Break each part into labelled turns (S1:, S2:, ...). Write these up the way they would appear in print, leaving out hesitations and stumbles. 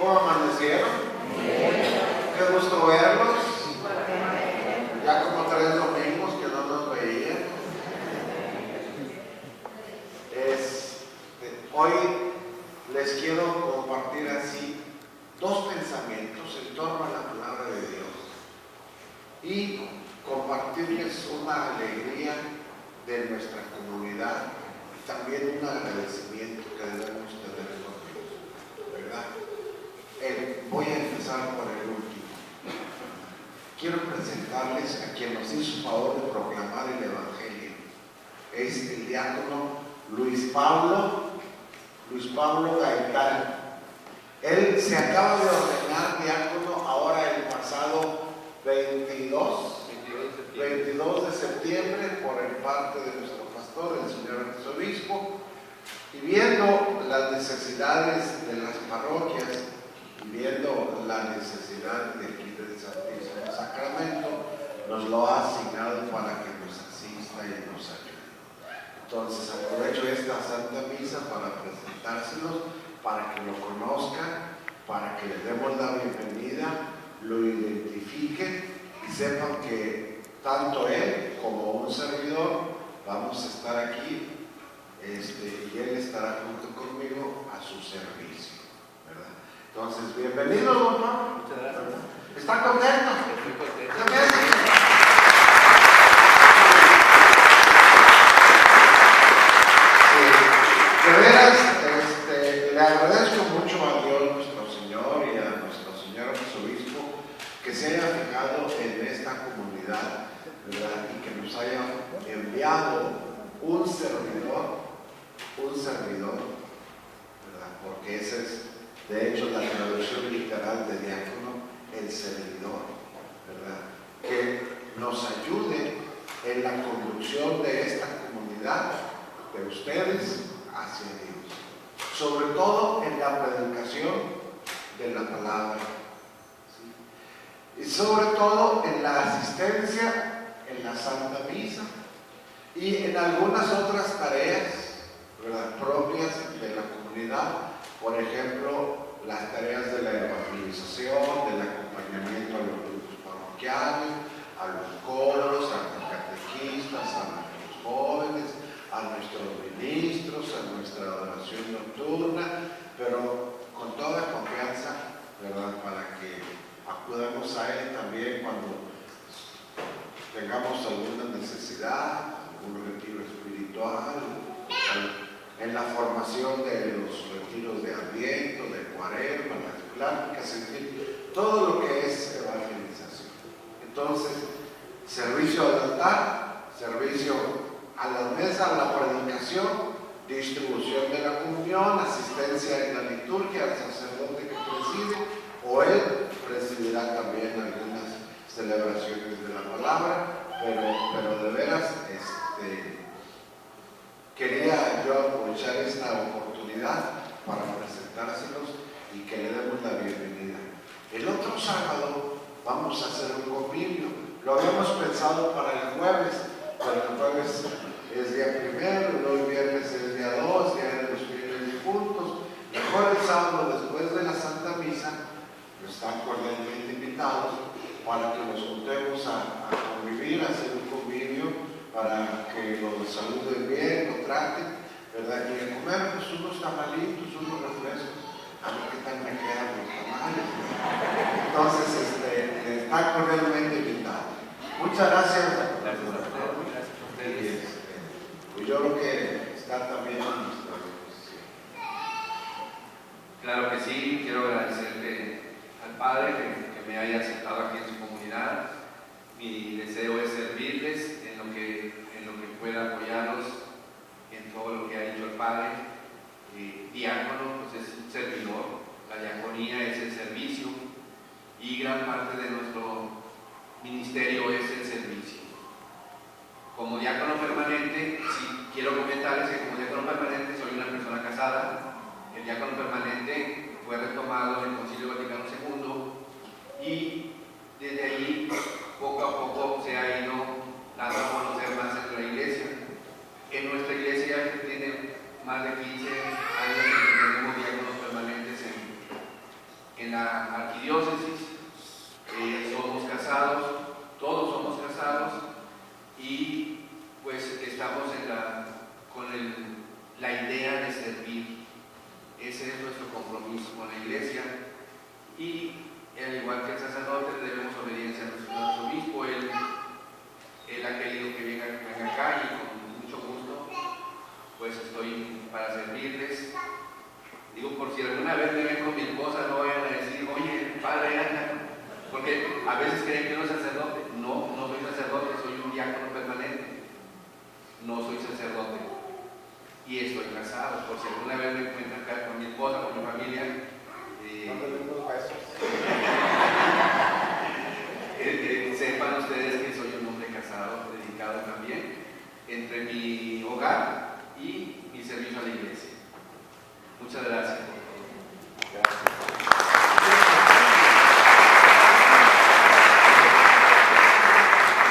S1: ¿Cómo amanecieron? Qué gusto verlos. Ya como 3 domingos que no nos veían. Hoy les quiero compartir así 2 pensamientos en torno a la palabra de Dios y compartirles una alegría de nuestra comunidad y también un agradecimiento que debemos tener con Dios, ¿verdad? Voy a empezar por el último. Quiero presentarles a quien nos hizo favor de proclamar el Evangelio. Es el diácono Luis Pablo Gaitán. Él se acaba de ordenar diácono ahora el pasado 22 de septiembre por el parte de nuestro pastor, el señor arzobispo, y viendo las necesidades de las parroquias y viendo la necesidad de aquí del Santísimo Sacramento, nos lo ha asignado para que nos asista y nos ayude. Entonces aprovecho esta Santa Misa para presentárselos, para que lo conozcan, para que le demos la bienvenida, lo identifiquen y sepan que tanto él como un servidor vamos a estar aquí y él estará junto conmigo a su servicio, ¿verdad? Entonces, bienvenido, don Pablo.
S2: Muchas gracias.
S1: ¿Está contento?
S2: Estoy contento.
S1: De veras, le agradezco mucho a Dios nuestro Señor y a nuestro señor arzobispo que se haya fijado en esta comunidad, ¿verdad? Y que nos haya enviado un servidor, ¿verdad? Porque esa es, de hecho, la traducción literal de diácono, el servidor, ¿verdad? Que nos ayude en la conducción de esta comunidad, de ustedes, hacia Dios. Sobre todo en la predicación de la palabra, ¿sí? Y sobre todo en la asistencia en la Santa Misa y en algunas otras tareas, ¿verdad?, propias de la comunidad. Por ejemplo, las tareas de la evangelización, del acompañamiento a los grupos parroquiales, a los coros, a los catequistas, a nuestros jóvenes, a nuestros ministros, a nuestra adoración nocturna, pero con toda confianza, ¿verdad?, para que acudamos a él también cuando tengamos alguna necesidad, algún retiro espiritual, en la formación de los retiros de Adviento, de Cuaresma, las pláticas, en fin, todo lo que es evangelización. Entonces, servicio al altar, servicio a la mesa, a la predicación, distribución de la comunión, asistencia en la liturgia al sacerdote que preside, o él presidirá también algunas celebraciones de la palabra, pero de veras quería yo aprovechar esta oportunidad para presentárselos y que le demos la bienvenida. El otro sábado vamos a hacer un convivio. Lo habíamos pensado para el jueves, pero el jueves es día primero, hoy viernes es día 2, día de los fieles difuntos. Mejor el sábado después de la Santa Misa, están cordialmente invitados para que nos juntemos a convivir, a hacer un convivio, para que los saluden bien, lo traten, ¿verdad? Y a comer pues unos tamalitos, unos refrescos. A ver qué tal me quedan los tamales. Entonces, está cordialmente invitado. Muchas gracias. Pues yo creo que está también a nuestra disposición.
S2: Claro que sí, quiero agradecerle al Padre que me haya aceptado aquí en su comunidad. Mi deseo es servirles en lo que pueda apoyarlos en todo lo que ha dicho el Padre. Diácono pues es un servidor, la diaconía es el servicio y gran parte de nuestro ministerio es el servicio. Como diácono permanente, sí, quiero comentarles que como diácono permanente soy una persona casada. El diácono permanente fue retomado en el Concilio Vaticano II y desde ahí poco a poco se ha ido dando a conocer más en la iglesia. En nuestra iglesia ya tiene más de 15 años que tenemos diáconos permanentes en la arquidiócesis somos casados, todos somos casados, y pues estamos con la idea de servir. Ese es nuestro compromiso con la iglesia, y al igual que el sacerdote debemos obediencia a nuestro obispo. Él ha querido que venga acá, y con mucho gusto pues estoy para servirles. Digo, por si alguna vez me ven con mi esposa, no vayan a decir, oye, padre, anda, porque a veces creen que uno es sacerdote. No, no soy sacerdote, soy un diácono permanente. No soy sacerdote. Y estoy casado. Por si alguna vez me encuentran acá con mi esposa, con mi familia,
S3: no tenemos besos.
S2: Sepan ustedes que soy un hombre casado, dedicado también, entre mi hogar y mi servicio a la iglesia. Muchas gracias.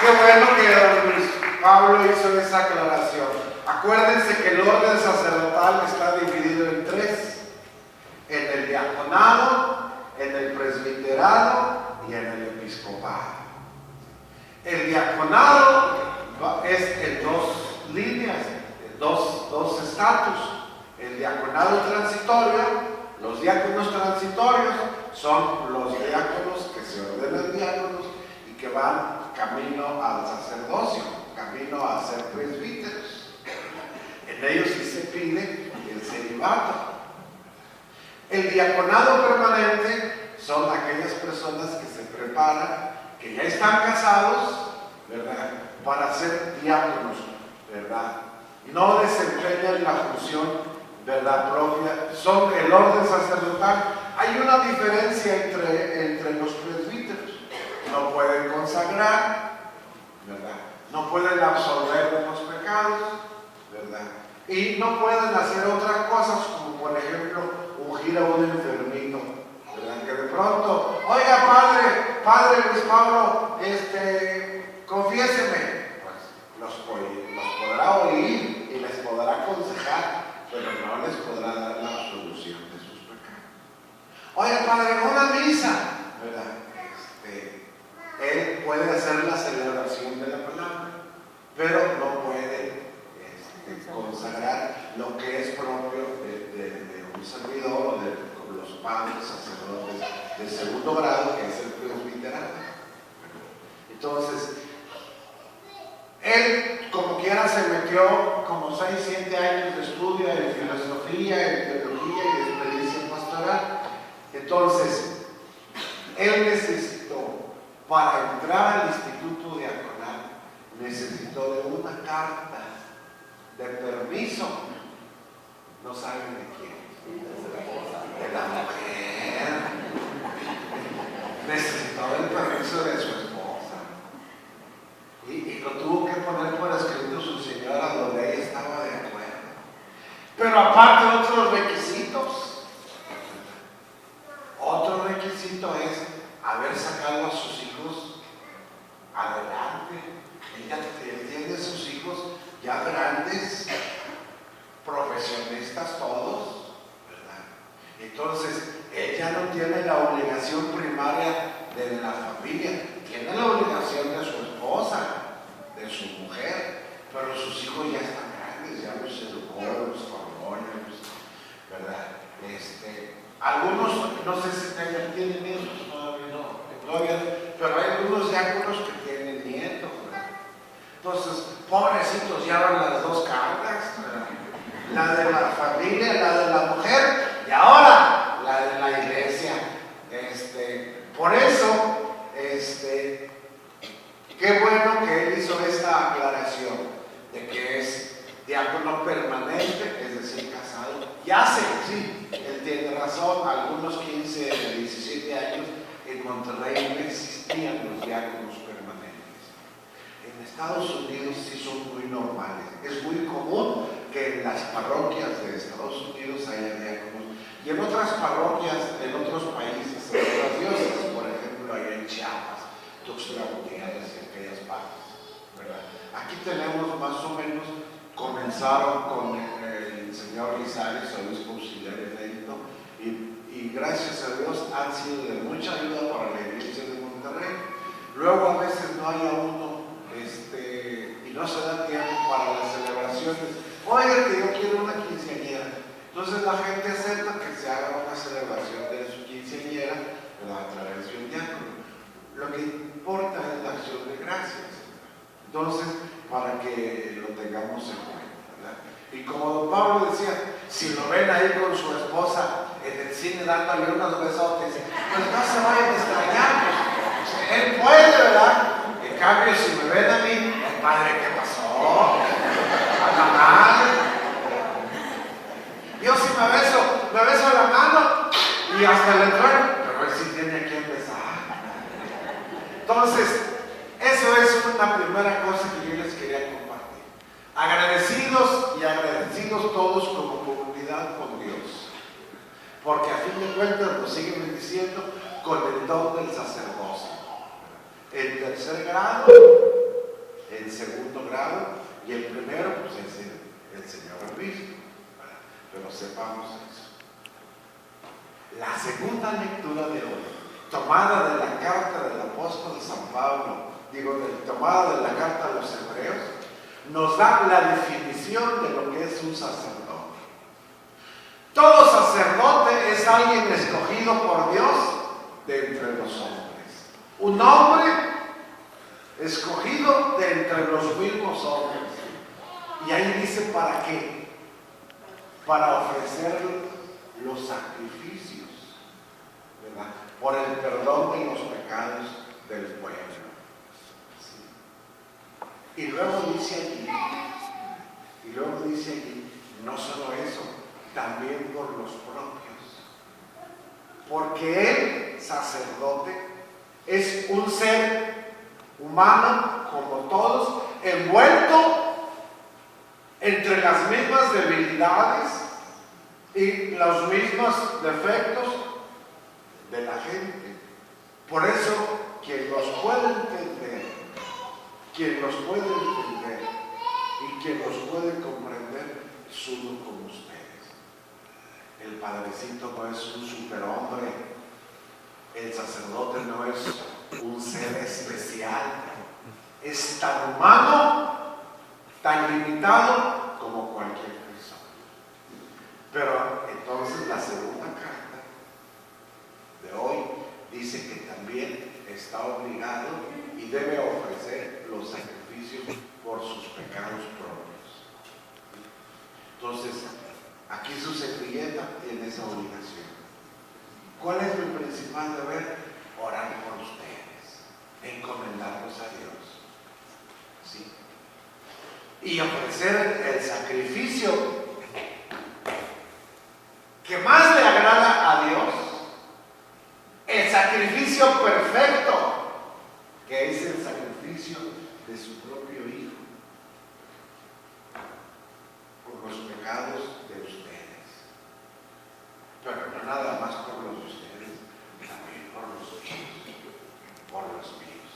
S1: Qué bueno que don Luis Pablo hizo esa aclaración. Acuérdense que el orden sacerdotal está dividido en tres: en el diaconado, en el presbiterado y en el episcopado. El diaconado es en dos líneas, dos estatus. El diaconado transitorio, los diáconos transitorios son los diáconos que se ordenan diáconos y que van camino al sacerdocio, camino a ser presbíteros. En ellos sí se pide el celibato. El diaconado permanente son aquellas personas que se preparan, que ya están casados, ¿verdad?, para ser diáconos, ¿verdad? No desempeñan la función, ¿verdad?, propia, son el orden sacerdotal. Hay una diferencia entre los presbíteros. No pueden consagrar, ¿verdad?, no pueden absolver los pecados, ¿verdad?, y no pueden hacer otras cosas, como por ejemplo ungir a un enfermito, ¿verdad?, que de pronto, oiga, padre Luis Pablo, confiéseme. Pues los podrá oír y les podrá aconsejar, pero no les podrá dar la absolución de sus pecados. Oye, padre, una misa, ¿verdad? Él puede hacer la celebración de la palabra, pero no puede consagrar lo que es propio de un servidor o de los padres sacerdotes de segundo grado, que es el presbiterado. Entonces, él, como quiera, se metió como 6, 7 años de estudio en filosofía, en teología y de experiencia pastoral. Entonces, él necesitó, para entrar al instituto diaconal, necesitó de una carta de permiso. No saben de quién. De la mujer. Necesitó el permiso de su esposa. Y lo tuvo que poner por escrito su señora, donde ella estaba de acuerdo. Pero aparte, otros requisitos. Otro requisito es haber sacado a sus hijos adelante. Él tiene sus hijos ya grandes, profesionistas todos, ¿verdad? Entonces, él ya no tiene la obligación primaria de la familia, tiene la obligación de su esposa, de su mujer, pero sus hijos ya están grandes, ya los educó, los formó, ¿verdad? Algunos, no sé si tienen nietos, todavía, pero hay algunos diáconos que tienen nietos, ¿verdad? Entonces, pobrecitos, llevan las dos cargas, ¿verdad?, la de la familia, la de la mujer, y ahora la de la iglesia. Por eso, qué bueno que él hizo esta aclaración de que es diácono permanente, es decir, casado. Ya sé, sí, él tiene razón, algunos 15, 17 años en Monterrey no existían los diáconos permanentes. En Estados Unidos sí son muy normales. Es muy común que en las parroquias de Estados Unidos haya diáconos, y en otras parroquias, en otros países, en otras diócesis, por ejemplo, allá en Chiapas, Tuxtla Gutiérrez y aquellas partes, ¿verdad? Aquí tenemos más o menos, comenzaron con el señor Lizales, obispo auxiliar emérito, y gracias a Dios ha han sido de mucha ayuda para la iglesia de Monterrey. Luego a veces no hay a uno y no se da tiempo para las celebraciones. Oiga, que yo quiero una quinceañera. Entonces la gente acepta que se haga una celebración de su quinceañera, pero a través de un diácono. Lo que importa es la acción de gracias. Entonces, para que lo tengamos en cuenta, ¿verdad? Y como don Pablo decía, si lo ven ahí con su esposa en el cine dándole unos besotes, pues no se vayan a extrañar, pues, él puede, ¿verdad? En cambio, si me ven a mí, padre, ¿qué pasó? A la madre. Yo si me beso la mano y hasta le trueno, pero él sí tiene a quien besar. Entonces, eso es una primera cosa que yo les quería compartir. Agradecidos y agradecidos todos como comunidad con Dios. Porque a fin de cuentas nos siguen bendiciendo con el don del sacerdocio. El tercer grado, el segundo grado y el primero, pues es el Señor obispo. Pero sepamos eso. La segunda lectura de hoy, tomada de la carta del apóstol San Pablo, tomada de la carta a los hebreos, nos da la definición de lo que es un sacerdote. Todo sacerdote es alguien escogido por Dios de entre los hombres. Un hombre escogido de entre los mismos hombres. Y ahí dice para qué. Para ofrecer los sacrificios, ¿verdad? Por el perdón de los pecados del pueblo. ¿Sí? Y luego dice allí, no solo eso, también por los propios. Porque él, sacerdote, es un ser humano como todos, envuelto entre las mismas debilidades y los mismos defectos de la gente. Por eso, quien los puede entender y quien los puede comprender es uno como ustedes. El padrecito no es un superhombre, el sacerdote no es un ser especial, es tan humano, tan limitado como cualquier persona. Pero entonces la segunda carta de hoy dice que también está obligado y debe ofrecer los sacrificios por sus pecados propios. Entonces, aquí su servilleta tiene esa obligación. ¿Cuál es mi principal deber? Orar por ustedes, encomendarlos a Dios. ¿Sí? Y ofrecer el sacrificio que más le agrada a Dios, el sacrificio perfecto, que es el sacrificio de su propio Hijo, por los pecados de ustedes. Pero no nada más por los de ustedes, también por los míos.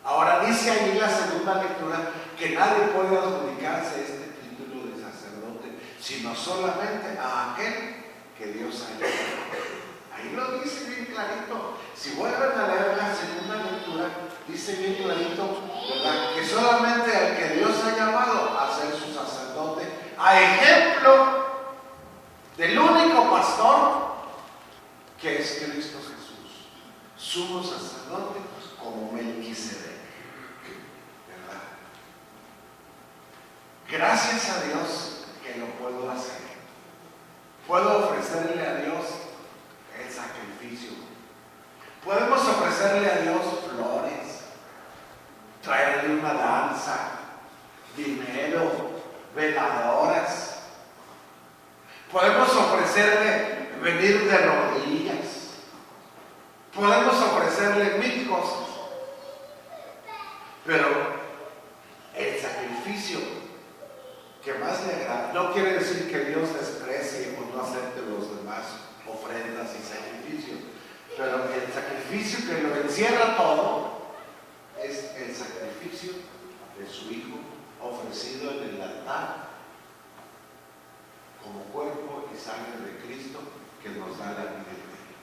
S1: Ahora dice ahí la segunda lectura que nadie puede adjudicarse este título de sacerdote, sino solamente a aquel que Dios ha llamado. Ahí lo dice bien clarito. Si vuelven a leer la segunda lectura, dice bien clarito, ¿verdad?, que solamente al que Dios ha llamado a ser su sacerdote, a ejemplo del único pastor que es Cristo Jesús, sumo sacerdote como Melquisedec. ¿Verdad? Gracias a Dios que lo puedo hacer. Puedo ofrecerle a Dios el sacrificio. Podemos ofrecerle a Dios flores, traerle una danza, dinero, veladoras. Podemos ofrecerle venir de rodillas. Podemos ofrecerle mil cosas. Pero el sacrificio que más le agrada, no quiere decir que Dios desprecie o no acepte los demás ofrendas y sacrificios, pero el sacrificio que lo encierra todo es el sacrificio de su Hijo ofrecido en el altar como cuerpo y sangre de Cristo que nos da la vida eterna.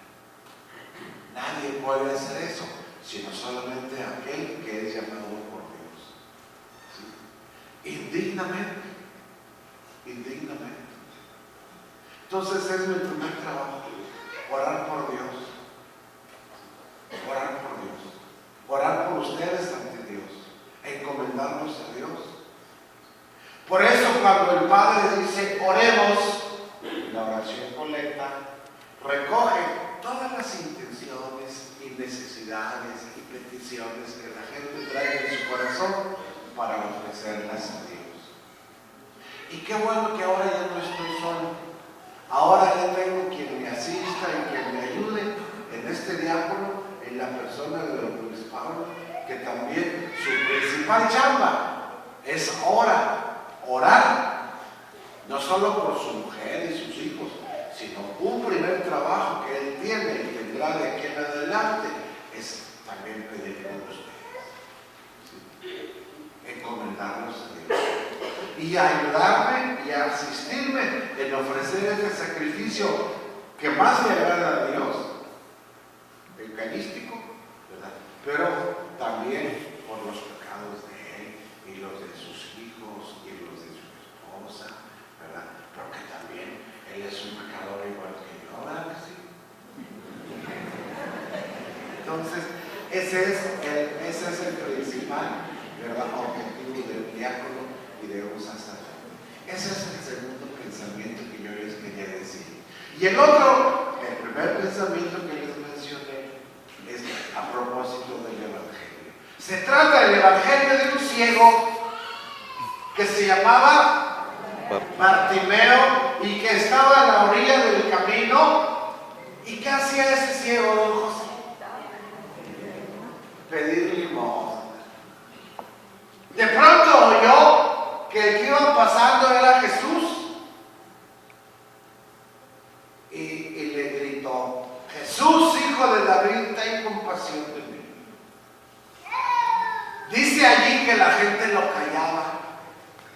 S1: nadie puede hacer eso, sino solamente aquel que es llamado por Dios. ¿Sí? Indignamente. Entonces es mi primer trabajo, orar por Dios. Orar por Dios. Orar por ustedes ante Dios. Encomendarnos a Dios. Por eso cuando el Padre dice oremos, la oración colecta recoge todas las intenciones y necesidades y peticiones que la gente trae en su corazón para ofrecerlas a Dios. Y qué bueno que ahora ya no estoy solo. Ahora ya tengo quien me asista y quien me ayude en este diácono, en la persona de don Luis Pablo, que también su principal chamba es orar, no solo por su mujer y sus hijos, sino un primer trabajo que él tiene y tendrá de aquí en adelante es también pedir por ustedes, ¿sí? Encomendarlos a Dios y ayudarme y asistirme en ofrecer ese sacrificio que más le agrada a Dios, eucarístico, ¿verdad? Pero también por los pecados de él y los de sus hijos y los de su esposa, ¿verdad? Pero que también él es un pecador igual que yo, ¿verdad que sí? Entonces, ese es el principal, ¿verdad?, objetivo del diácono y de un sacerdote. Ese es el segundo pensamiento que yo les quería decir. Y el otro, el primer pensamiento que les mencioné, es a propósito del Evangelio. Se trata del Evangelio de un ciego que se llamaba Bartimeo y que estaba a la orilla del camino. ¿Y qué hacía ese ciego, don José? Pedir limosna. De pronto oyó que el que iba pasando era Jesús y le gritó: Jesús, hijo de David, ten compasión de mí. Dice allí que la gente lo callaba,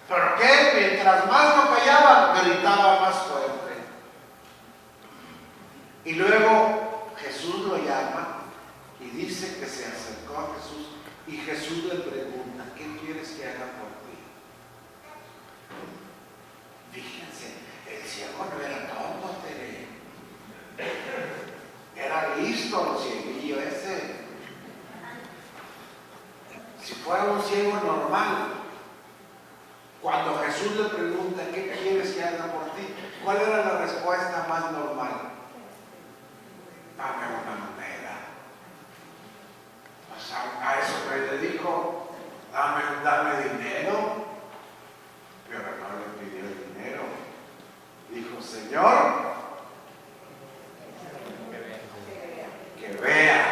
S1: pero que mientras más lo callaban, gritaba más fuerte. Y luego Jesús lo llama y dice que se acercó a Jesús y Jesús le pregunta: ¿qué quieres que haga por ti? Fíjense, el ciego no era tonto, era listo el cieguillo ese. Si fuera un ciego normal, cuando Jesús le pregunta: ¿qué quieres que haga por ti?, ¿cuál era la respuesta más normal? Dame una moneda. Pues a eso que le dijo: dame dinero. Pero no le pidió dinero. Dijo: Señor, que vea.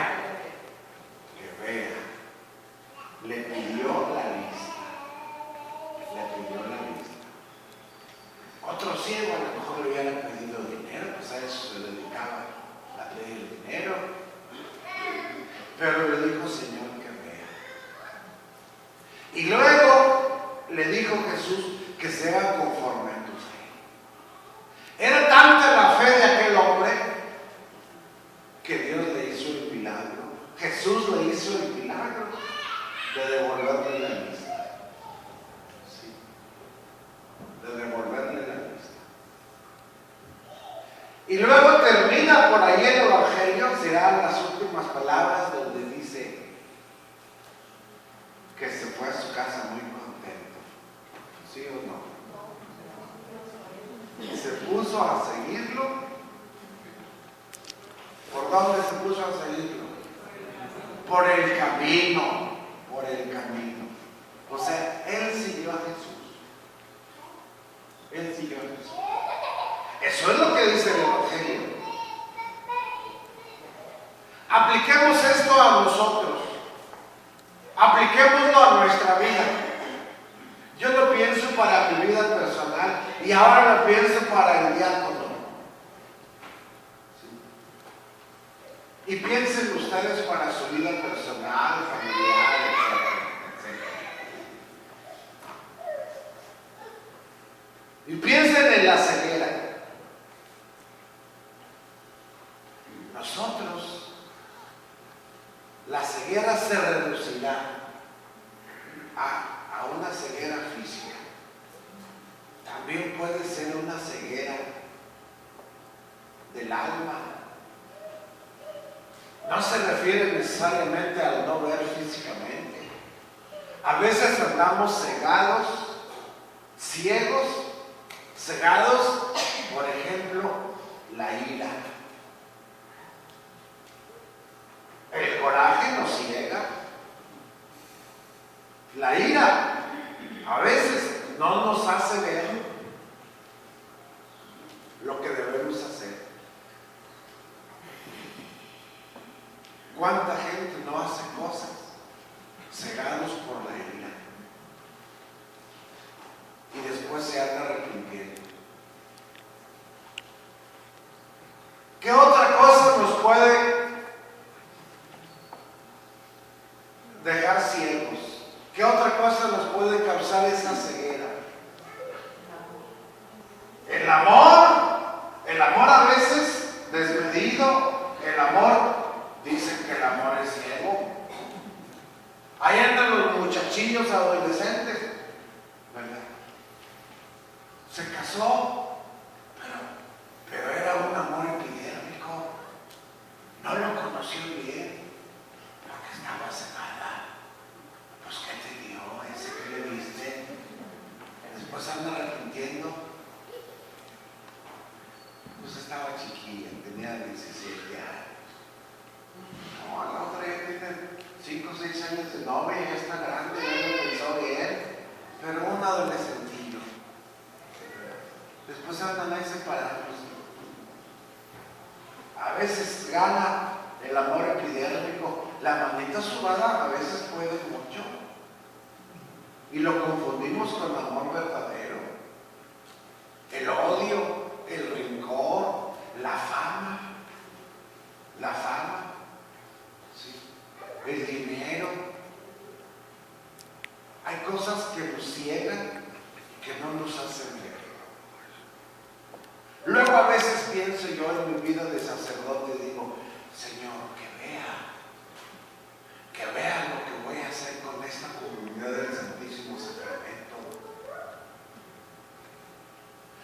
S1: Le pidió la lista. Otro ciego a lo mejor le hubiera pedido dinero, pues a eso se dedicaba, a pedir dinero. Pero le dijo: Señor, que vea. Y luego le dijo Jesús: que sea conforme a tu fe. Era tanta la fe de aquel hombre que Dios le hizo el milagro. Jesús le hizo el milagro de devolverle la lista. Sí, de devolverle la lista. Y luego termina por ahí el Evangelio, serán las últimas palabras donde dice que se fue a su casa muy contento. ¿Sí o no? Se puso a seguirlo. ¿Por dónde se puso a seguirlo? Por el camino. O sea, él siguió a Jesús. Eso es lo que dice el Evangelio. Apliquemos esto a nosotros. Apliquémoslo a nuestra vida. Yo lo pienso para mi vida personal y ahora lo pienso para el diácono. ¿Sí? Y piensen ustedes para su vida personal, familiar, etc. Y piensen en la ceguera. Nosotros la ceguera se reducirá a una ceguera física. También puede ser una ceguera del alma. No se refiere necesariamente al no ver físicamente. A veces andamos cegados, ciegos, cegados, por ejemplo, la ira. El coraje nos ciega. La ira a veces no nos hace ver lo que debemos hacer. ¿Cuánta gente no hace cosas cegados por la ira? Y después se anda arrepintiendo. ¿Qué otra cosa nos puede dejar ciegos? ¿Qué otra cosa nos puede causar esa ceguera? El amor a veces desmedido, el amor, dicen que el amor es ciego. Ahí andan los muchachillos adolescentes, ¿verdad? Se casó, pero era un amor epidérmico. No lo conoció bien, porque estaba cegada. Pues, ¿qué te dio? ¿Ese que le viste? Después anda arrepintiendo. Pues estaba chiquilla, tenía 17 años. No, la otra ya tiene 5 o 6 años de novia, ya está grande, ya lo pensó bien, pero un adolescentillo. Después andan ahí separados. A veces gana el amor epidérmico. La manita sudada a veces puede mucho. Y lo confundimos con amor verdadero. El odio, el rencor, la fama, ¿sí? El dinero. Hay cosas que nos ciegan, que no nos hacen ver. Luego a veces pienso yo en mi vida de sacerdote y digo, Señor, que vea lo que voy a hacer con esta comunidad del Santísimo Sacramento.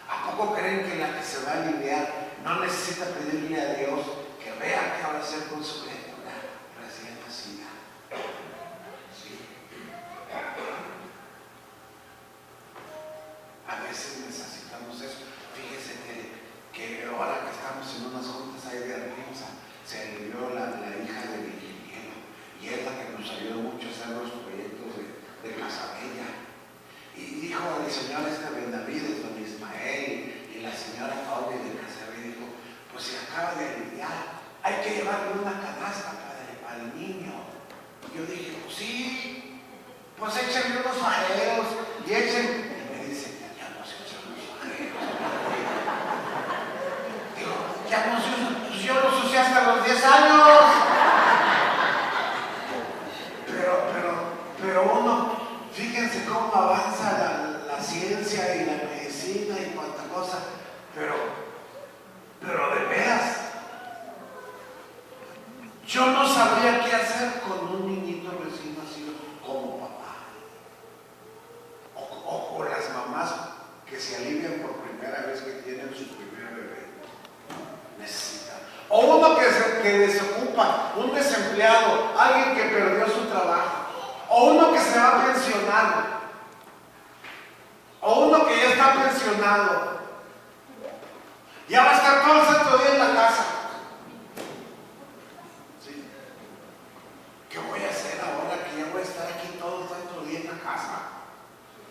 S1: ¿A poco creen que la que se va a aliviar no necesita pedirle a Dios que vea qué va a hacer con su criatura recién nacida? Sí. A veces necesitamos eso. Fíjese que ahora que estamos en unas juntas ahí de Arrimsa, se alivió la hija de Virgiliano, y es la que nos ayudó mucho a hacer los proyectos de Casabella. Y dijo el señor Benavides, don Ismael, y la señora Claudia de Casabella, dijo, pues se acaba de aliviar, hay que llevarle una canasta para el niño. Y yo dije, pues sí, pues échenle unos fajeros, y echen. Y me dice, ya no se usan los fajeros. Ya no se usa, pues yo los usé hasta los 10 años. Pero uno, fíjense cómo avanza la ciencia y la medicina y cuánta cosa, pero de veras, yo no sabría qué hacer con un niñito recién nacido como papá. O con las mamás que se alivian por primera vez que tienen su primer bebé. Necesitan. O uno que desocupa, un desempleado, alguien que perdió su trabajo, o uno que se va a pensionar, o uno que ya está pensionado, ya va a estar todo el santo día en la casa. ¿Sí? ¿Qué voy a hacer ahora que ya voy a estar aquí todo el santo día en la casa?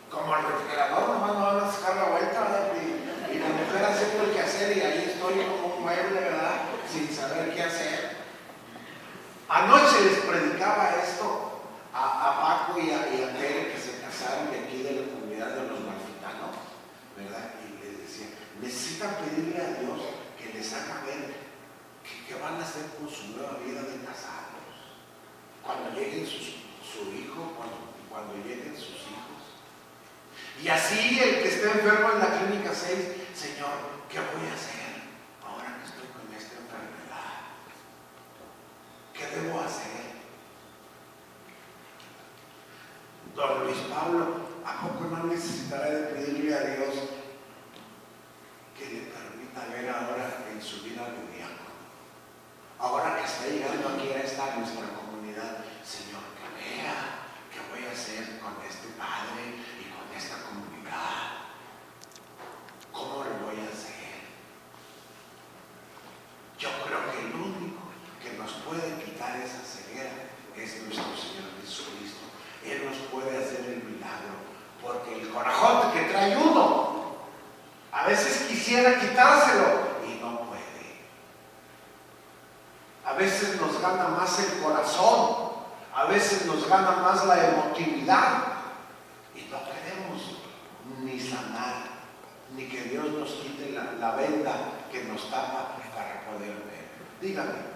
S1: Como el refrigerador, nomás no van a sacar la vuelta, ¿verdad? Y la mujer haciendo el quehacer y ahí estoy como un mueble, ¿verdad? Sin saber qué hacer. Anoche les predicaba esto a Paco y a Tere, que se casaron de aquí de la comunidad de los malfitanos, ¿verdad? Y les decía, necesitan pedirle a Dios que les haga ver qué van a hacer con su nueva vida de casados. Cuando lleguen su hijo, cuando lleguen sus hijos. Y así el que esté enfermo en la clínica 6, Señor, ¿qué voy a hacer ahora que estoy con esta enfermedad? ¿Qué debo hacer? está nuestra comunidad. Señor, que vea qué voy a hacer con este padre y con esta comunidad. ¿Cómo lo voy a hacer? Yo creo que el único que nos puede quitar esa ceguera es nuestro Señor Jesucristo. Él nos puede hacer el milagro, porque el corajote que trae uno, a veces quisiera quitárselo y no puede. A veces nos gana más el corazón, a veces nos gana más la emotividad y no queremos ni sanar, ni que Dios nos quite la venda que nos tapa para poder ver. Dígame.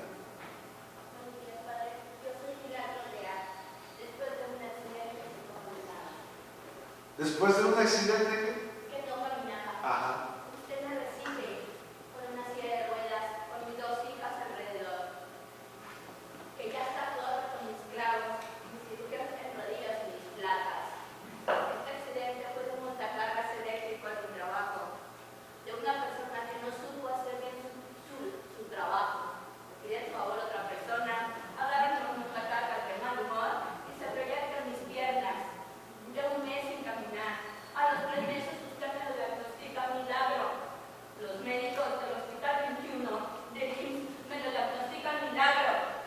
S1: Después de un accidente
S4: que no caminaba.
S1: Ajá.
S4: Usted me recibe con una silla de ruedas, con mis 2 hijas alrededor, que ya está toda con mis clavos, mis cirugías en rodillas y mis placas. Este accidente fue de un montacargas eléctrico al trabajo, de una persona que no supo hacer bien su trabajo. Pide por favor a otra persona, agarra con un montacargas de mal humor y se proyecta en mis piernas. Llevo 1 mes sin caminar. A los 3 meses usted me diagnostica milagro. Los médicos del Hospital 21 de IMSS me lo diagnostican milagro.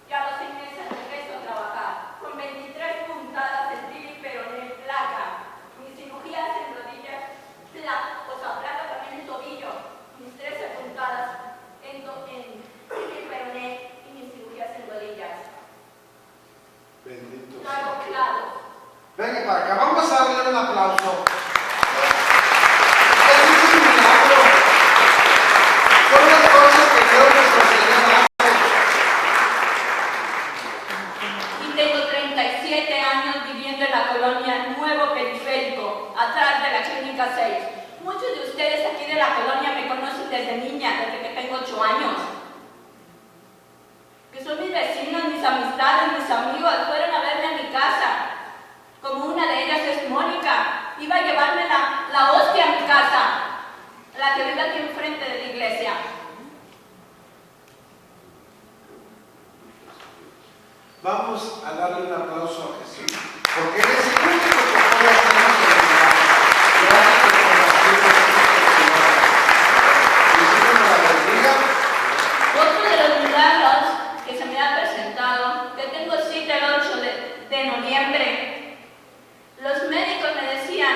S4: Y a los 6 meses regreso a trabajar con 23 puntadas de tibia y peroné, placa. Mis cirugías en rodillas, placa también en tobillo. Mis 13 puntadas en tibia y peroné y mis cirugías en rodillas.
S1: Bendito
S4: Traigo
S1: sea.
S4: clavos.
S1: Venga para acá, vamos a darle un aplauso. Ese es un milagro. Son las cosas que Dios nuestro Señor hace.
S4: Y tengo 37 años viviendo en la colonia Nuevo Periférico, atrás de la Clínica 6. Muchos de ustedes aquí de la colonia me conocen desde niña, desde que tengo 8 años. Que son mis vecinos, mis amistades, mis amigos, fueron a verme a mi casa. Como una de ellas es Mónica, iba a llevarme la hostia a mi casa, la que vive aquí enfrente de la iglesia.
S1: Vamos a darle un aplauso a Jesús, porque Él es el único que puede hacernos el milagro. Gracias por compartir con nosotros. Y Señor nos la bendiga.
S4: Otro de los milagros que se me ha presentado, que tengo cita el 8 de noviembre. Los médicos me decían,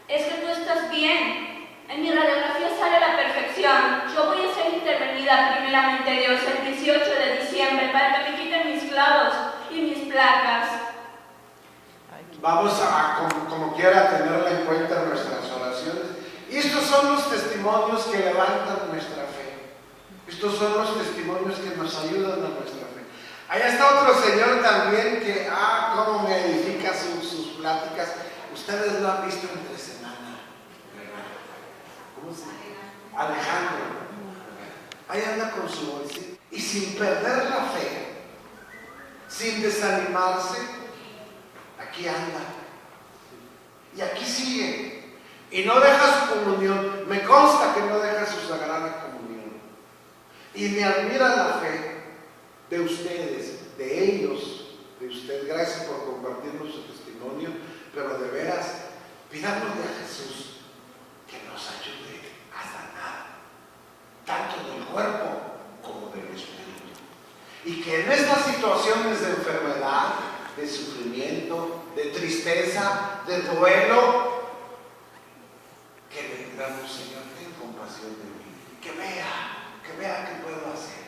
S4: es que tú estás bien, en mi radiografía sale a la perfección, yo voy a ser intervenida primeramente Dios el 18 de diciembre para que me quiten mis clavos y mis placas.
S1: Vamos a, como quiera, tenerla en cuenta en nuestras oraciones. Y estos son los testimonios que levantan nuestra fe. Estos son los testimonios que nos ayudan a nuestra fe. Allá está otro señor también que, cómo me edifica sus pláticas. Ustedes lo han visto entre semana, ¿verdad? ¿Cómo se llama? Alejandro. Ahí anda con su bolsita. Y sin perder la fe, sin desanimarse, aquí anda. Y aquí sigue. Y no deja su comunión. Me consta que no deja su sagrada comunión. Y me admira la fe de ustedes, de ellos, de usted. Gracias por compartirnos su testimonio, pero de veras, pidámosle a Jesús que nos ayude a sanar, tanto del cuerpo como del espíritu. Y que en estas situaciones de enfermedad, de sufrimiento, de tristeza, de duelo, que le digamos, Señor, ten compasión de mí, que vea qué puedo hacer.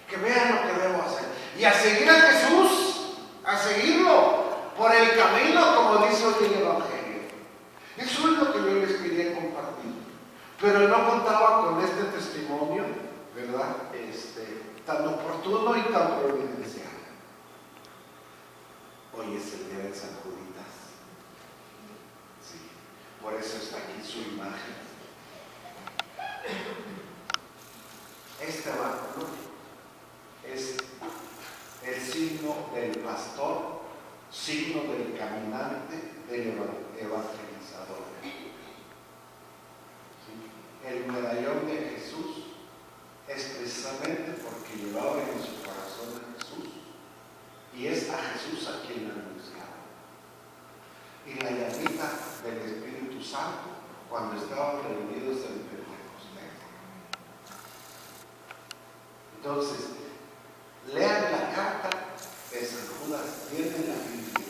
S1: Que vean lo que debo hacer. Y a seguir a Jesús, a seguirlo por el camino, como dice hoy el Evangelio. Eso es lo que yo les quería compartir. Pero no contaba con este testimonio, ¿verdad? Tan oportuno y tan providencial. Hoy es el día de San Juditas. Sí, por eso está aquí su imagen. Este báculo es el signo del pastor, signo del caminante, del evangelizador. ¿Sí? El medallón de Jesús es precisamente porque llevaba en su corazón a Jesús a Jesús a quien anunciaba. Y la llamita del Espíritu Santo cuando estaban reunidos en Pentecostés. Entonces, lean la carta de San Judas, viene la Biblia.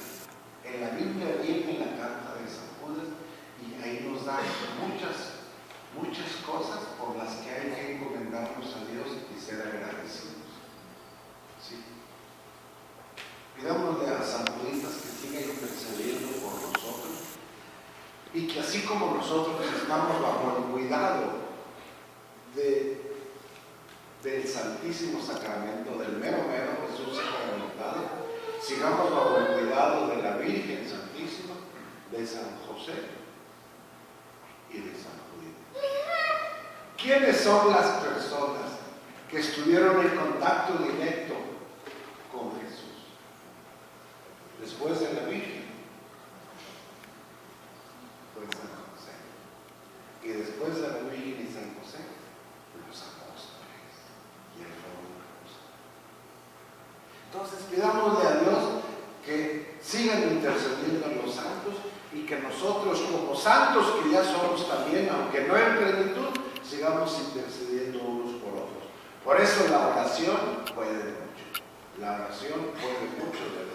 S1: En la Biblia viene la carta de San Judas y ahí nos da muchas cosas por las que hay que encomendarnos a Dios y ser agradecidos. ¿Sí? Pidámosle a San Judas que siga intercediendo por nosotros y que así como nosotros estamos bajo el cuidado del Santísimo Sacramento, del mero Jesús sacramentado, sigamos bajo el cuidado de la Virgen Santísima, de San José y de San Judas. ¿Quiénes son las personas que estuvieron en contacto directo con Jesús? Después de la Virgen, fue San José. Y después de la Virgen y San José, los apóstoles y el Entonces pidámosle a Dios que sigan intercediendo en los santos y que nosotros como santos que ya somos también, aunque no en plenitud, sigamos intercediendo unos por otros. Por eso la oración puede mucho. La oración puede mucho de